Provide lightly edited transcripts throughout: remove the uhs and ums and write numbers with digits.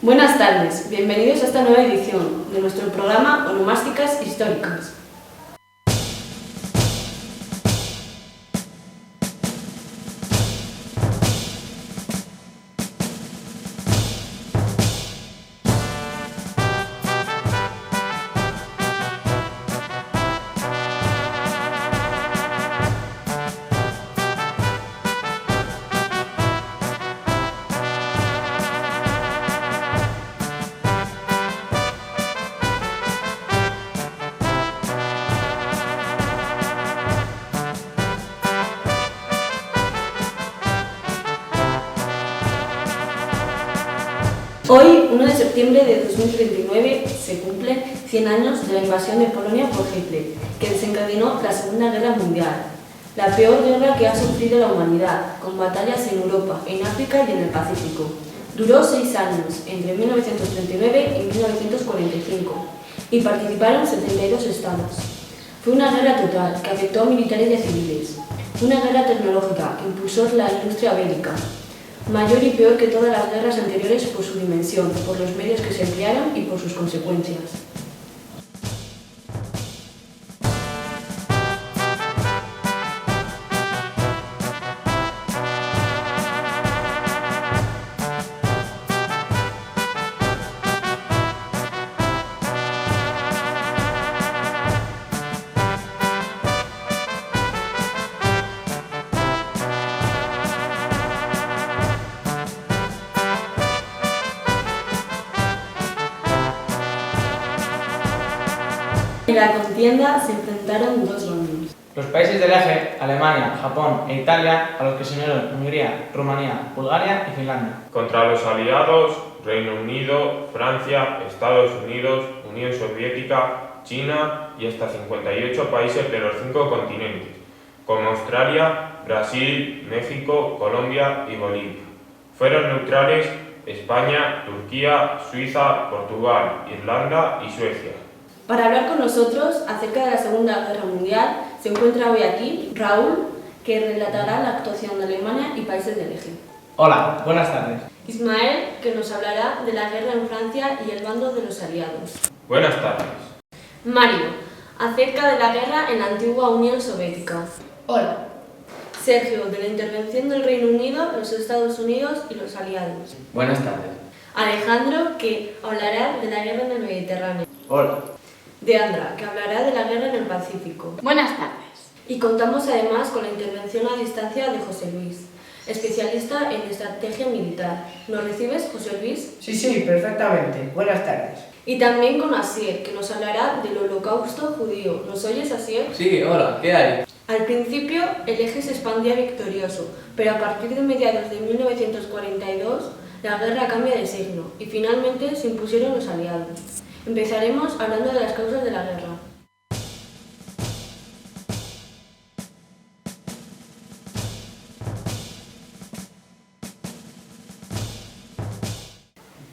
Buenas tardes, bienvenidos a esta nueva edición de nuestro programa Onomásticas Históricas. Hoy, 1 de septiembre de 2039, se cumplen 100 años de la invasión de Polonia por Hitler, que desencadenó la Segunda Guerra Mundial, la peor guerra que ha sufrido la humanidad, con batallas en Europa, en África y en el Pacífico. Duró 6 años, entre 1939 y 1945, y participaron 72 estados. Fue una guerra total que afectó a militares y a civiles, una guerra tecnológica que impulsó la industria bélica, mayor y peor que todas las guerras anteriores por su dimensión, por los medios que se emplearon y por sus consecuencias. En la contienda se enfrentaron dos bandos. Los países del eje, Alemania, Japón e Italia, a los que se unieron Hungría, Rumanía, Bulgaria y Finlandia. Contra los aliados, Reino Unido, Francia, Estados Unidos, Unión Soviética, China y hasta 58 países de los 5 continentes, como Australia, Brasil, México, Colombia y Bolivia. Fueron neutrales España, Turquía, Suiza, Portugal, Irlanda y Suecia. Para hablar con nosotros acerca de la Segunda Guerra Mundial se encuentra hoy aquí Raúl, que relatará la actuación de Alemania y países del eje. Hola, buenas tardes. Ismael, que nos hablará de la guerra en Francia y el bando de los aliados. Buenas tardes. Mario, acerca de la guerra en la antigua Unión Soviética. Hola. Sergio, de la intervención del Reino Unido, los Estados Unidos y los aliados. Buenas tardes. Alejandro, que hablará de la guerra en el Mediterráneo. Hola. Deandra, que hablará de la guerra en el Pacífico. Buenas tardes. Y contamos además con la intervención a distancia de José Luis, especialista en estrategia militar. ¿Nos recibes, José Luis? Sí, perfectamente. Buenas tardes. Y también con Asier, que nos hablará del holocausto judío. ¿Nos oyes, Asier? Sí, hola, ¿qué hay? Al principio, el eje se expandía victorioso, pero a partir de mediados de 1942, la guerra cambia de signo y finalmente se impusieron los aliados. Empezaremos hablando de las causas de la guerra.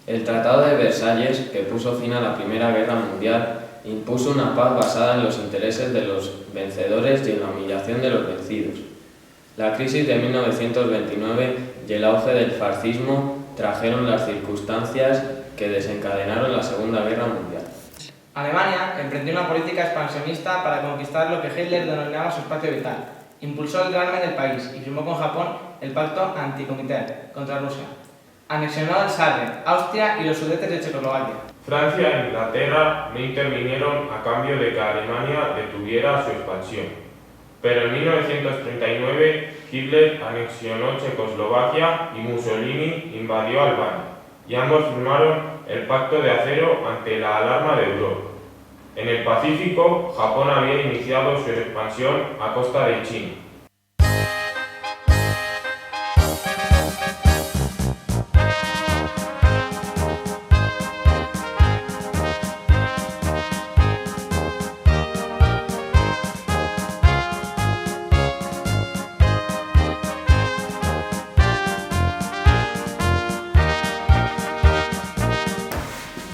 El Tratado de Versalles, que puso fin a la Primera Guerra Mundial, impuso una paz basada en los intereses de los vencedores y en la humillación de los vencidos. La crisis de 1929 y el auge del fascismo trajeron las circunstancias que desencadenaron la Segunda Guerra Mundial. Alemania emprendió una política expansionista para conquistar lo que Hitler denominaba su espacio vital. Impulsó el rearme del país y firmó con Japón el pacto anticomité contra Rusia. Anexionó el Sarre, Austria y los sudetes de Checoslovaquia. Francia e Inglaterra no intervinieron a cambio de que Alemania detuviera su expansión. Pero en 1939 Hitler anexionó Checoslovaquia y Mussolini invadió Albania, y ambos firmaron el Pacto de Acero ante la alarma de Europa. En el Pacífico, Japón había iniciado su expansión a costa de China.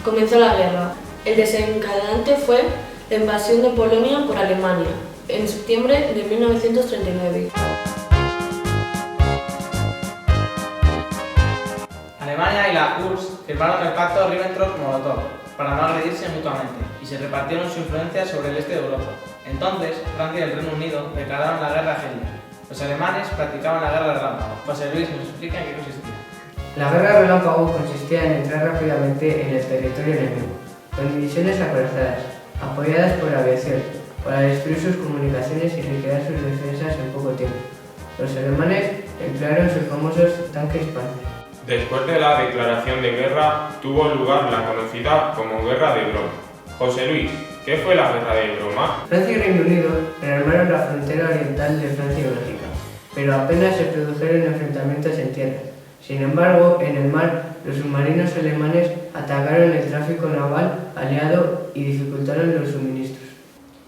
Comenzó la guerra. El desencadenante fue la invasión de Polonia por Alemania, en septiembre de 1939. Alemania y la URSS firmaron el pacto Ribbentrop-Molotov para no agredirse mutuamente y se repartieron su influencia sobre el este de Europa. Entonces, Francia y el Reino Unido declararon la guerra a Hitler. Los alemanes practicaban la guerra relámpago. José Luis nos explica en qué consistía. La guerra relámpago consistía en entrar rápidamente en el territorio enemigo, con divisiones acorazadas, apoyadas por la aviación, para destruir sus comunicaciones y liquidar sus defensas en poco tiempo. Los alemanes emplearon sus famosos tanques Panzer. Después de la declaración de guerra, tuvo lugar la conocida como Guerra de Broma. José Luis, ¿qué fue la Guerra de Broma? Francia y Reino Unido rearmaron la frontera oriental de Francia y Bélgica, pero apenas se produjeron enfrentamientos en tierra. Sin embargo, en el mar, los submarinos alemanes atacaron el tráfico naval aliado y dificultaron los suministros.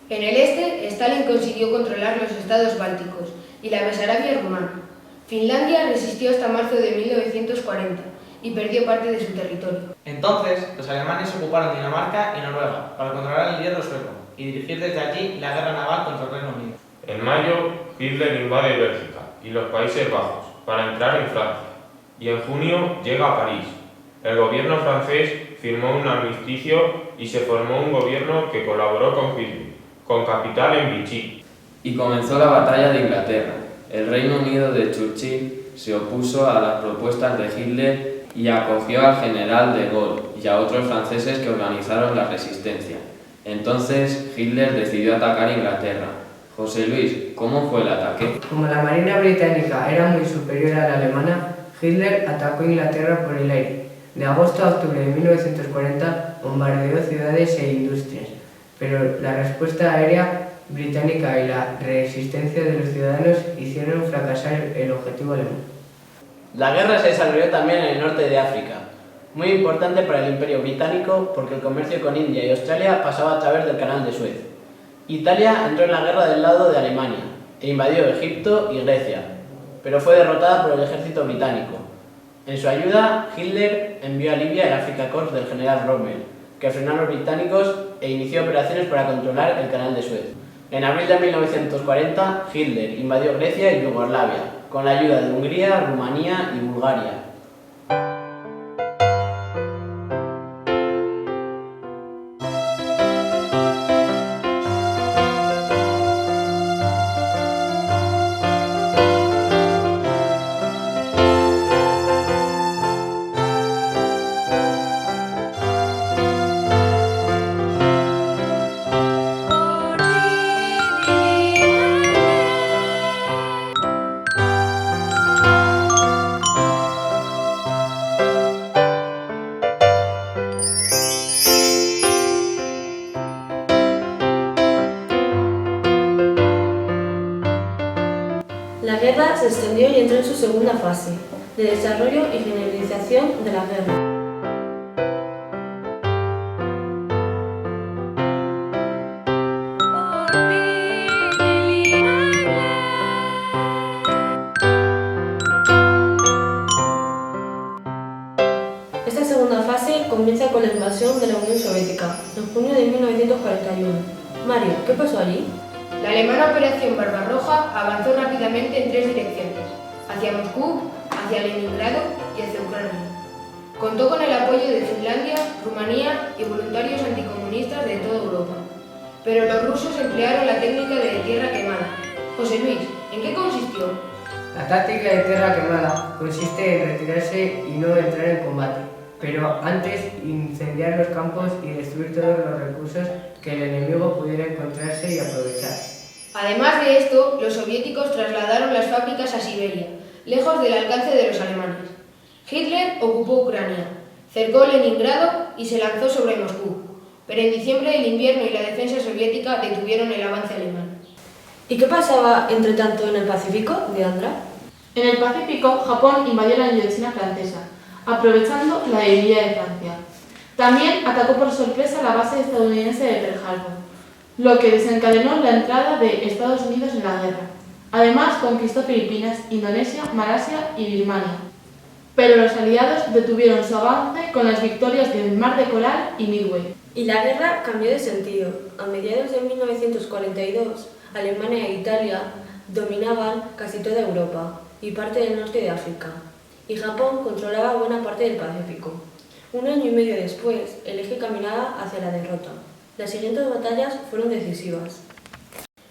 En el este, Stalin consiguió controlar los estados bálticos y la Besarabia rumana. Finlandia resistió hasta marzo de 1940 y perdió parte de su territorio. Entonces, los alemanes ocuparon Dinamarca y Noruega para controlar el hierro sueco y dirigir desde allí la guerra naval contra el Reino Unido. En mayo, Hitler invade Bélgica y los Países Bajos para entrar en Francia, y en junio llega a París. El gobierno francés firmó un armisticio y se formó un gobierno que colaboró con Hitler, con capital en Vichy. Y comenzó la batalla de Inglaterra. El Reino Unido de Churchill se opuso a las propuestas de Hitler y acogió al general de Gaulle y a otros franceses que organizaron la resistencia. Entonces Hitler decidió atacar Inglaterra. José Luis, ¿cómo fue el ataque? Como la marina británica era muy superior a la alemana, Hitler atacó Inglaterra por el aire. De agosto a octubre de 1940 bombardeó ciudades e industrias, pero la respuesta aérea británica y la resistencia de los ciudadanos hicieron fracasar el objetivo alemán. La guerra se desarrolló también en el norte de África, muy importante para el Imperio Británico porque el comercio con India y Australia pasaba a través del Canal de Suez. Italia entró en la guerra del lado de Alemania e invadió Egipto y Grecia, pero fue derrotada por el ejército británico. En su ayuda, Hitler envió a Libia el Afrika Korps del general Rommel, que frenó a los británicos e inició operaciones para controlar el Canal de Suez. En abril de 1940, Hitler invadió Grecia y Yugoslavia, con la ayuda de Hungría, Rumanía y Bulgaria. La guerra se extendió y entró en su segunda fase, de desarrollo y generalización de la guerra. Esta segunda fase comienza con la invasión de la Unión Soviética, en junio de 1941. Mario, ¿qué pasó allí? La alemana Operación Barbarroja avanzó rápidamente en tres direcciones, hacia Moscú, hacia Leningrado y hacia Ucrania. Contó con el apoyo de Finlandia, Rumanía y voluntarios anticomunistas de toda Europa. Pero los rusos emplearon la técnica de tierra quemada. José Luis, ¿en qué consistió? La táctica de tierra quemada consiste en retirarse y no entrar en combate, pero antes incendiar los campos y destruir todos los recursos que el enemigo pudiera encontrarse y aprovechar. Además de esto, los soviéticos trasladaron las fábricas a Siberia, lejos del alcance de los alemanes. Hitler ocupó Ucrania, cercó Leningrado y se lanzó sobre Moscú, pero en diciembre el invierno y la defensa soviética detuvieron el avance alemán. ¿Y qué pasaba, entre tanto, en el Pacífico, Leandra? En el Pacífico, Japón invadió la Indochina francesa, aprovechando la debilidad de Francia. También atacó por sorpresa la base estadounidense de Pearl Harbor, lo que desencadenó la entrada de Estados Unidos en la guerra. Además, conquistó Filipinas, Indonesia, Malasia y Birmania. Pero los aliados detuvieron su avance con las victorias del Mar de Coral y Midway. Y la guerra cambió de sentido. A mediados de 1942, Alemania e Italia dominaban casi toda Europa y parte del norte de África. y Japón controlaba buena parte del Pacífico. 1 año y medio después, el eje caminaba hacia la derrota. Las siguientes batallas fueron decisivas.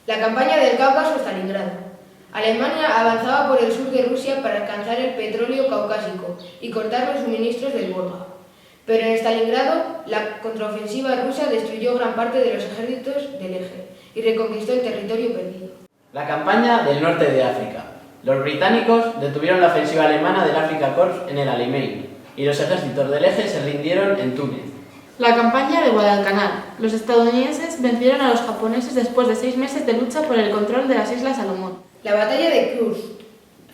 La campaña del Cáucaso, Stalingrado. Alemania avanzaba por el sur de Rusia para alcanzar el petróleo caucásico y cortar los suministros del Volga. Pero en Stalingrado, la contraofensiva rusa destruyó gran parte de los ejércitos del eje y reconquistó el territorio perdido. La campaña del norte de África. Los británicos detuvieron la ofensiva alemana del Afrika Korps en el Alamein y los ejércitos del eje se rindieron en Túnez. La campaña de Guadalcanal. Los estadounidenses vencieron a los japoneses después de 6 meses de lucha por el control de las Islas Salomón. La batalla de Kursk.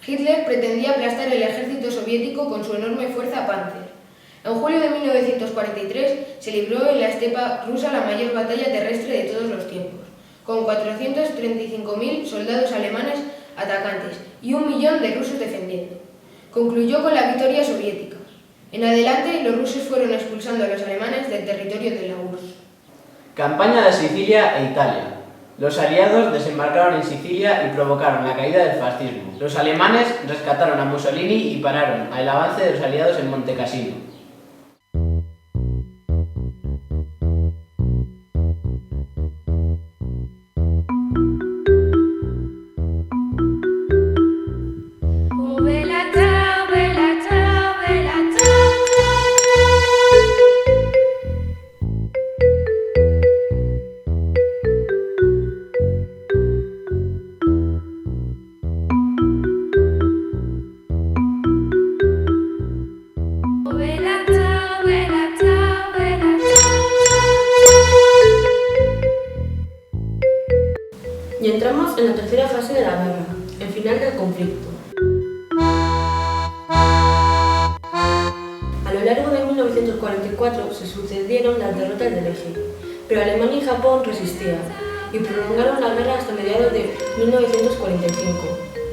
Hitler pretendía aplastar el ejército soviético con su enorme fuerza Panzer. En julio de 1943 se libró en la estepa rusa la mayor batalla terrestre de todos los tiempos, con 435.000 soldados alemanes atacantes y 1 millón de rusos defendiendo. Concluyó con la victoria soviética. En adelante, los rusos fueron expulsando a los alemanes del territorio de la URSS. Campaña de Sicilia e Italia. Los aliados desembarcaron en Sicilia y provocaron la caída del fascismo. Los alemanes rescataron a Mussolini y pararon el avance de los aliados en Monte Cassino. Y entramos en la tercera fase de la guerra, el final del conflicto. A lo largo de 1944 se sucedieron las derrotas del eje, pero Alemania y Japón resistían y prolongaron la guerra hasta mediados de 1945.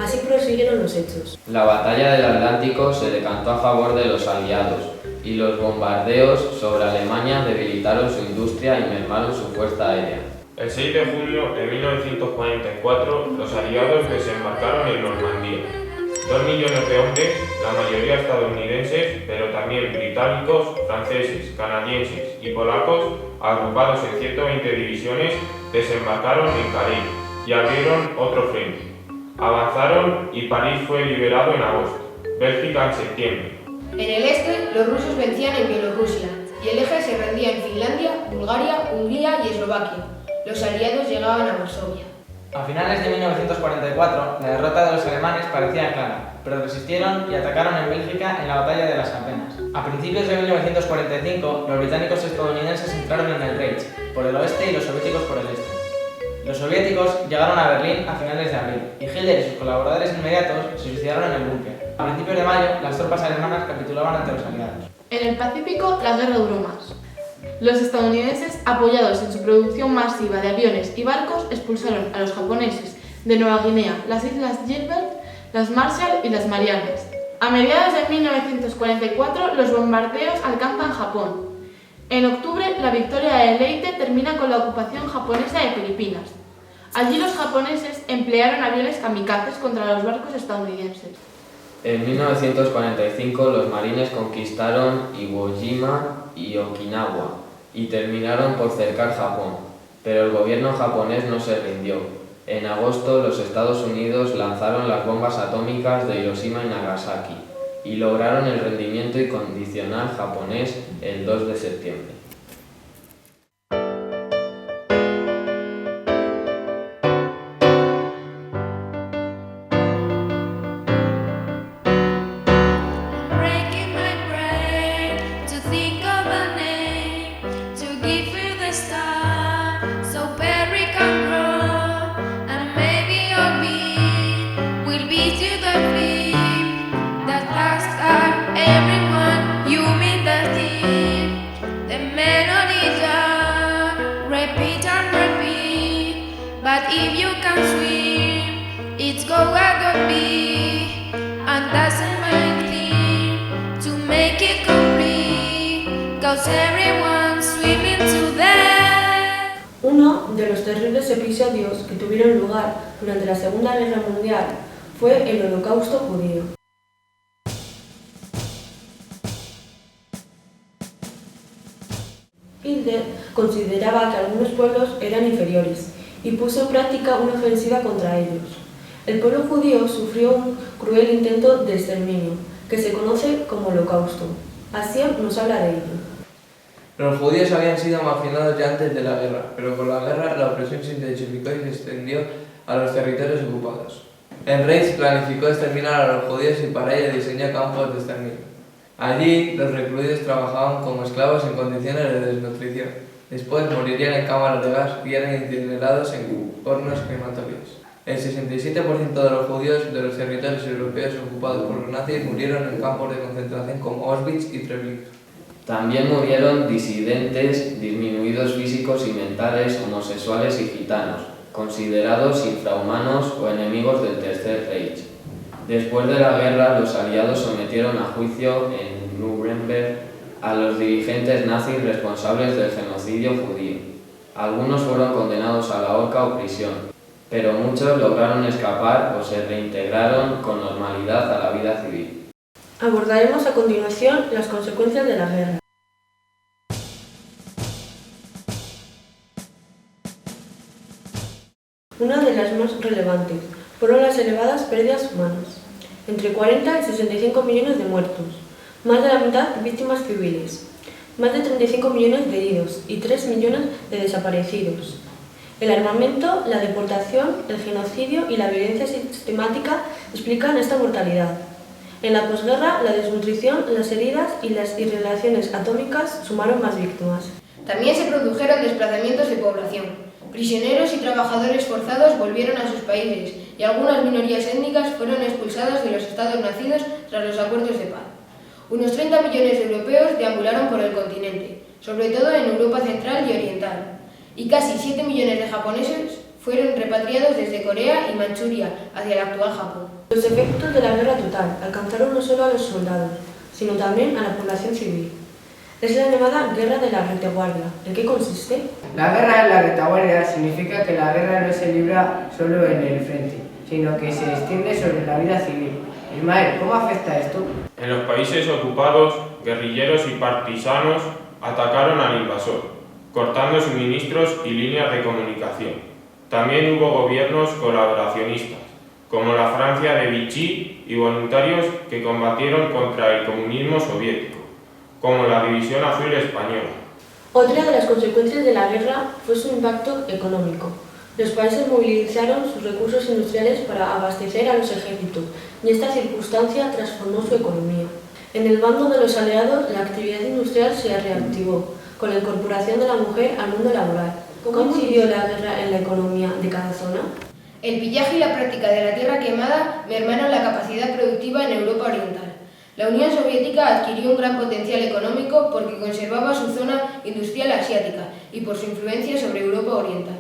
Así prosiguieron los hechos. La batalla del Atlántico se decantó a favor de los aliados y los bombardeos sobre Alemania debilitaron su industria y mermaron su fuerza aérea. El 6 de junio de 1944, los aliados desembarcaron en Normandía. 2 millones de hombres, la mayoría estadounidenses, pero también británicos, franceses, canadienses y polacos, agrupados en 120 divisiones, desembarcaron en Calais y abrieron otro frente. Avanzaron y París fue liberado en agosto, Bélgica en septiembre. En el este, los rusos vencían en Bielorrusia y el eje se rendía en Finlandia, Bulgaria, Hungría y Eslovaquia. Los aliados llegaban a Varsovia. A finales de 1944, la derrota de los alemanes parecía clara, pero resistieron y atacaron en Bélgica en la batalla de las Ardenas. A principios de 1945, los británicos estadounidenses entraron en el Reich por el oeste y los soviéticos por el este. Los soviéticos llegaron a Berlín a finales de abril y Hitler y sus colaboradores inmediatos se suicidaron en el búnker. A principios de mayo, las tropas alemanas capitulaban ante los aliados. En el Pacífico, la guerra duró más. Los estadounidenses, apoyados en su producción masiva de aviones y barcos, expulsaron a los japoneses de Nueva Guinea, las Islas Gilbert, las Marshall y las Marianas. A mediados de 1944, los bombardeos alcanzan Japón. En octubre, la victoria de Leyte termina con la ocupación japonesa de Filipinas. Allí los japoneses emplearon aviones kamikazes contra los barcos estadounidenses. En 1945 los marines conquistaron Iwo Jima y Okinawa y terminaron por cercar Japón, pero el gobierno japonés no se rindió. En agosto los Estados Unidos lanzaron las bombas atómicas de Hiroshima y Nagasaki y lograron el rendimiento incondicional japonés el 2 de septiembre. But if you can swim, it's go where God be, and that's the main thing to make it complete, 'cause everyone's swimming to death. Uno de los terribles episodios que tuvieron lugar durante la Segunda Guerra Mundial fue el Holocausto judío. Hitler consideraba que algunos pueblos eran inferiores y puso en práctica una ofensiva contra ellos. El pueblo judío sufrió un cruel intento de exterminio, que se conoce como Holocausto. Asier nos habla de ello. Los judíos habían sido marginados ya antes de la guerra, pero con la guerra la opresión se intensificó y se extendió a los territorios ocupados. El Reich planificó exterminar a los judíos y para ello diseñó campos de exterminio. Allí los recluidos trabajaban como esclavos en condiciones de desnutrición. Después morirían en cámaras de gas y eran incinerados en hornos crematorios. El 67% de los judíos de los territorios europeos ocupados por los nazis murieron en campos de concentración como Auschwitz y Treblinka. También murieron disidentes, disminuidos físicos y mentales, homosexuales y gitanos, considerados infrahumanos o enemigos del Tercer Reich. Después de la guerra, los aliados sometieron a juicio en Nuremberg a los dirigentes nazis responsables del genocidio judío. Algunos fueron condenados a la horca o prisión, pero muchos lograron escapar o se reintegraron con normalidad a la vida civil. Abordaremos a continuación las consecuencias de la guerra. Una de las más relevantes fueron las elevadas pérdidas humanas, entre 40 y 65 millones de muertos, más de la mitad víctimas civiles, más de 35 millones de heridos y 3 millones de desaparecidos. El armamento, la deportación, el genocidio y la violencia sistemática explican esta mortalidad. En la posguerra, la desnutrición, las heridas y las irradiaciones atómicas sumaron más víctimas. También se produjeron desplazamientos de población. Prisioneros y trabajadores forzados volvieron a sus países y algunas minorías étnicas fueron expulsadas de los estados nacidos tras los acuerdos de paz. Unos 30 millones de europeos deambularon por el continente, sobre todo en Europa central y oriental, y casi 7 millones de japoneses fueron repatriados desde Corea y Manchuria hacia el actual Japón. Los efectos de la guerra total alcanzaron no solo a los soldados, sino también a la población civil. Es la llamada Guerra de la Retaguardia. ¿En qué consiste? La guerra de la retaguardia significa que la guerra no se libra solo en el frente, sino que se extiende sobre la vida civil. Ismael, ¿cómo afecta esto? En los países ocupados, guerrilleros y partisanos atacaron al invasor, cortando suministros y líneas de comunicación. También hubo gobiernos colaboracionistas, como la Francia de Vichy, y voluntarios que combatieron contra el comunismo soviético, como la División Azul Española. Otra de las consecuencias de la guerra fue su impacto económico. Los países movilizaron sus recursos industriales para abastecer a los ejércitos y esta circunstancia transformó su economía. En el bando de los aliados, la actividad industrial se reactivó, con la incorporación de la mujer al mundo laboral. ¿Cómo incidió la guerra en la economía de cada zona? El pillaje y la práctica de la tierra quemada mermaron la capacidad productiva en Europa Oriental. La Unión Soviética adquirió un gran potencial económico porque conservaba su zona industrial asiática y por su influencia sobre Europa Oriental.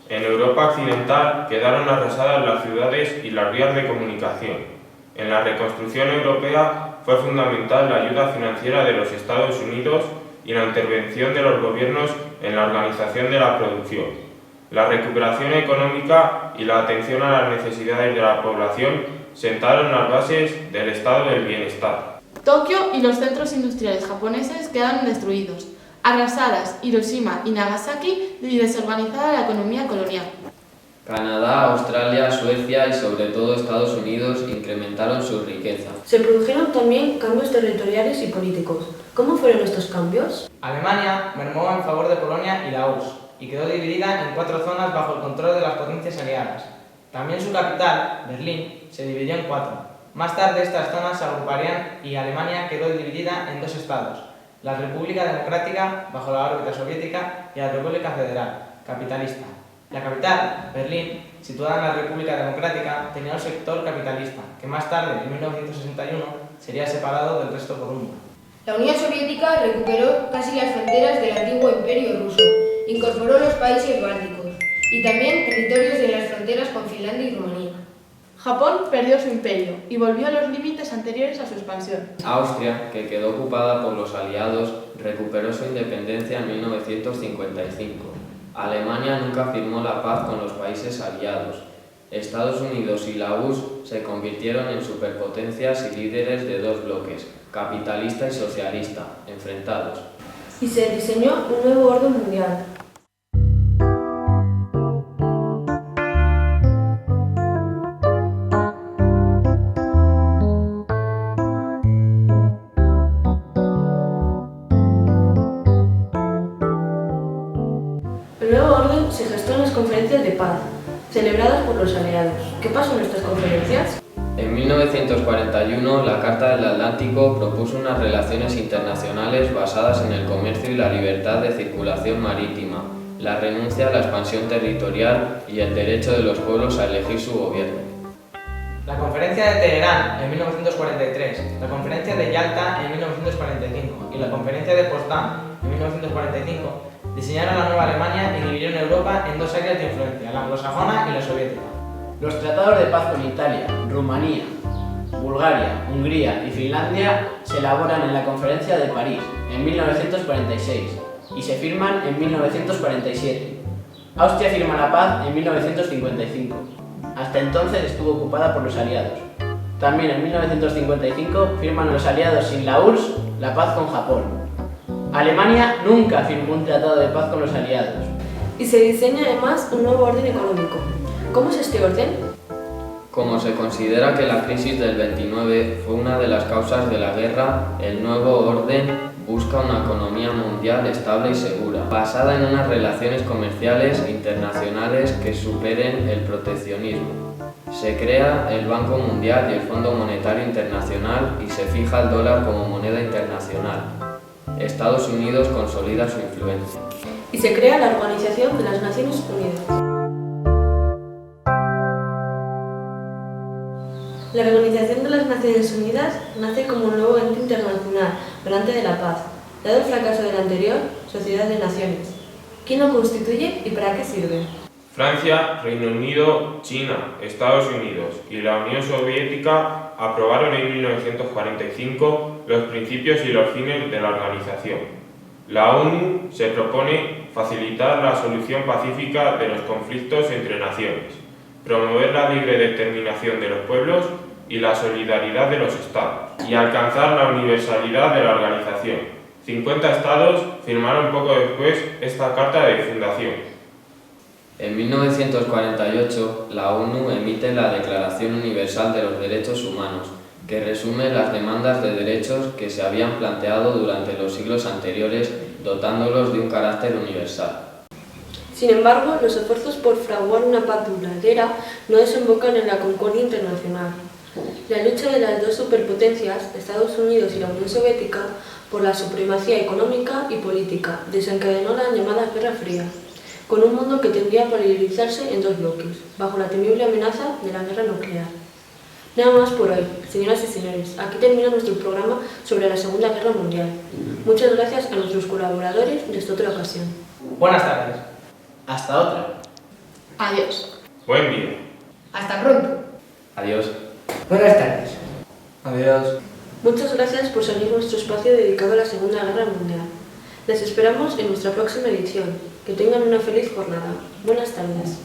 En Europa Occidental quedaron arrasadas las ciudades y las vías de comunicación. En la reconstrucción europea fue fundamental la ayuda financiera de los Estados Unidos y la intervención de los gobiernos en la organización de la producción. La recuperación económica y la atención a las necesidades de la población sentaron las bases del estado del bienestar. Tokio y los centros industriales japoneses quedaron destruidos, arrasadas Hiroshima y Nagasaki y desorganizada la economía colonial. Canadá, Australia, Suecia y sobre todo Estados Unidos incrementaron su riqueza. Se produjeron también cambios territoriales y políticos. ¿Cómo fueron estos cambios? Alemania mermó en favor de Polonia y la URSS y quedó dividida en 4 zonas bajo el control de las potencias aliadas. También su capital, Berlín, se dividió en 4. Más tarde estas zonas se agruparían y Alemania quedó dividida en 2 estados, la República Democrática, bajo la órbita soviética, y la República Federal, capitalista. La capital, Berlín, situada en la República Democrática, tenía un sector capitalista, que más tarde, en 1961, sería separado del resto por uno. La Unión Soviética recuperó casi las fronteras del antiguo Imperio ruso, incorporó los países bálticos y también territorios de las fronteras con Finlandia y Rumanía. Japón perdió su imperio y volvió a los límites anteriores a su expansión. Austria, que quedó ocupada por los aliados, recuperó su independencia en 1955. Alemania nunca firmó la paz con los países aliados. Estados Unidos y la URSS se convirtieron en superpotencias y líderes de 2 bloques, capitalista y socialista, enfrentados. y se diseñó un nuevo orden mundial. El nuevo orden se gestó en las conferencias de paz, celebradas por los aliados. ¿Qué pasó en estas conferencias? En 1941, la Carta del Atlántico propuso unas relaciones internacionales basadas en el comercio y la libertad de circulación marítima, la renuncia a la expansión territorial y el derecho de los pueblos a elegir su gobierno. La Conferencia de Teherán en 1943, la Conferencia de Yalta en 1945 y la Conferencia de Potsdam en 1945 diseñaron la nueva Alemania y dividieron Europa en dos áreas de influencia, la anglosajona y la soviética. Los tratados de paz con Italia, Rumanía, Bulgaria, Hungría y Finlandia se elaboran en la Conferencia de París en 1946 y se firman en 1947. Austria firma la paz en 1955. Hasta entonces estuvo ocupada por los aliados. También en 1955 firman los aliados sin la URSS la paz con Japón. Alemania nunca firmó un tratado de paz con los aliados. Y se diseña además un nuevo orden económico. ¿Cómo es este orden? Como se considera que la crisis del 29 fue una de las causas de la guerra, el nuevo orden busca una economía mundial estable y segura, basada en unas relaciones comerciales internacionales que superen el proteccionismo. Se crea el Banco Mundial y el Fondo Monetario Internacional y se fija el dólar como moneda internacional. Estados Unidos consolida su influencia. Y se crea la Organización de las Naciones Unidas. La Organización de las Naciones Unidas nace como un nuevo ente internacional, garante de la paz, dado el fracaso de la anterior Sociedad de Naciones. ¿Quién lo constituye y para qué sirve? Francia, Reino Unido, China, Estados Unidos y la Unión Soviética aprobaron en 1945 los principios y los fines de la organización. La ONU se propone facilitar la solución pacífica de los conflictos entre naciones, promover la libre determinación de los pueblos y la solidaridad de los estados, y alcanzar la universalidad de la organización. 50 estados firmaron poco después esta carta de fundación. En 1948, la ONU emite la Declaración Universal de los Derechos Humanos, que resume las demandas de derechos que se habían planteado durante los siglos anteriores, dotándolos de un carácter universal. Sin embargo, los esfuerzos por fraguar una paz duradera no desembocan en la concordia internacional. La lucha de las dos superpotencias, Estados Unidos y la Unión Soviética, por la supremacía económica y política, desencadenó la llamada Guerra Fría, con un mundo que tendría a polarizarse en dos bloques, bajo la temible amenaza de la guerra nuclear. Nada más por hoy, señoras y señores. Aquí termina nuestro programa sobre la Segunda Guerra Mundial. Muchas gracias a nuestros colaboradores de esta otra ocasión. Buenas tardes. Hasta otra. Adiós. Buen día. Hasta pronto. Adiós. Buenas tardes. Adiós. Muchas gracias por seguir nuestro espacio dedicado a la Segunda Guerra Mundial. Les esperamos en nuestra próxima edición. Que tengan una feliz jornada. Buenas tardes.